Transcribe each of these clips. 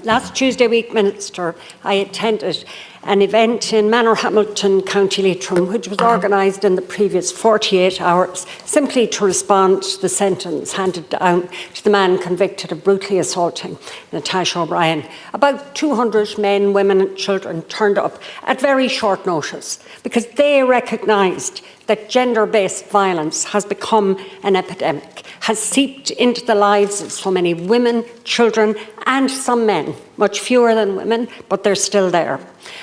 Last Tuesday week, Minister, I attended an event in Manorhamilton, County Leitrim, which was organised in the previous 48 hours, simply to respond to the sentence handed down to the man convicted of brutally assaulting Natasha O'Brien. About 200 men, women and children turned up at very short notice because they recognised that gender-based violence has become an epidemic, has seeped into the lives of so many women, children and some men, much fewer than women, but they're still there.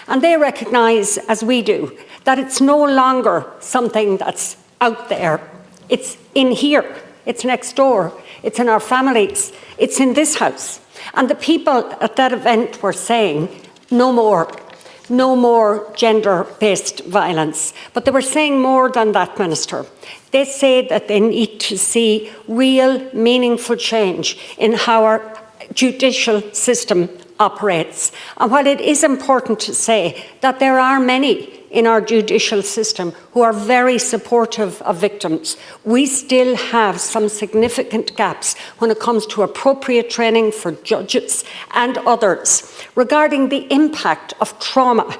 And they recognise, as we do, that it's no longer something that's out there. It's in here, it's next door, it's in our families, it's in this house. And the people at that event were saying, no more gender-based violence. But they were saying more than that, Minister. They say that they need to see real, meaningful change in how our judicial system operates. And while it is important to say that there are many in our judicial system who are very supportive of victims, we still have some significant gaps when it comes to appropriate training for judges and others regarding the impact of trauma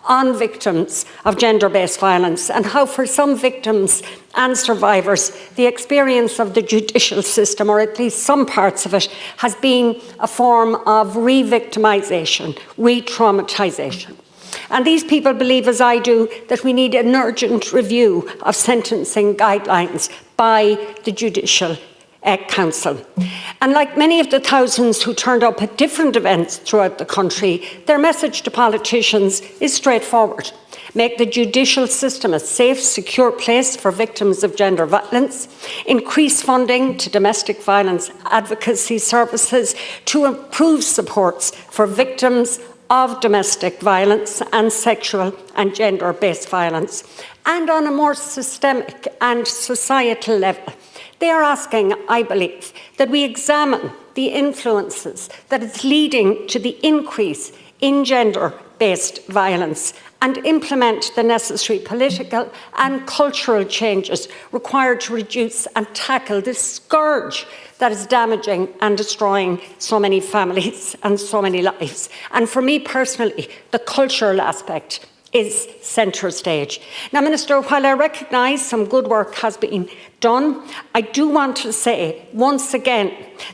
on victims of gender-based violence, and how for some victims and survivors the experience of the judicial system, or at least some parts of it, has been a form of re-victimisation, re-traumatisation. And these people believe, as I do, that we need an urgent review of sentencing guidelines by the Judicial Council. And like many of the thousands who turned up at different events throughout the country, their message to politicians is straightforward. Make the judicial system a safe, secure place for victims of gender violence, increase funding to domestic violence advocacy services to improve supports for victims of domestic violence and sexual and gender-based violence, and on a more systemic and societal level. They are asking, I believe, that we examine the influences that is leading to the increase in gender-based violence and implement the necessary political and cultural changes required to reduce and tackle this scourge that is damaging and destroying so many families and so many lives. And for me personally, the cultural aspect is centre stage. Now, Minister, while I recognise some good work has been done, I do want to say once again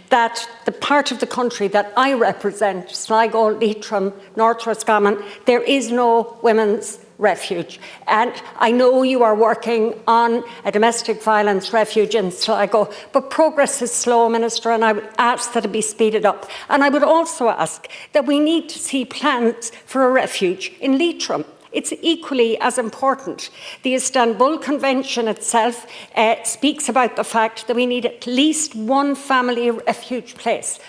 that the part of the country that I represent, Sligo, Leitrim, North Roscommon, there is no women's refuge. And I know you are working on a domestic violence refuge in Sligo, but progress is slow, Minister, and I would ask that it be speeded up. And I would also ask that we need to see plans for a refuge in Leitrim. It's equally as important. The Istanbul Convention itself speaks about the fact that we need at least one family refuge place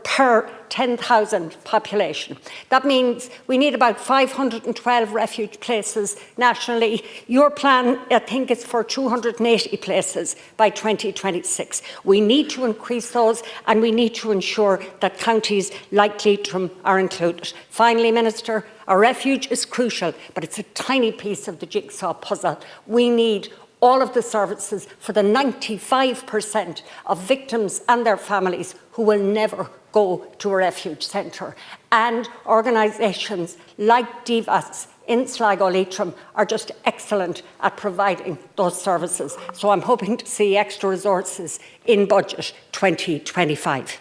per 10,000 population. That means we need about 512 refuge places nationally. Your plan, I think, is for 280 places by 2026. We need to increase those, and we need to ensure that counties like Leitrim are included. Finally, Minister, a refuge is crucial, but it's a tiny piece of the jigsaw puzzle. We need all of the services for the 95% of victims and their families who will never go to a refuge centre. And organisations like DVAS in Sligo Leitrim are just excellent at providing those services. So I'm hoping to see extra resources in budget 2025.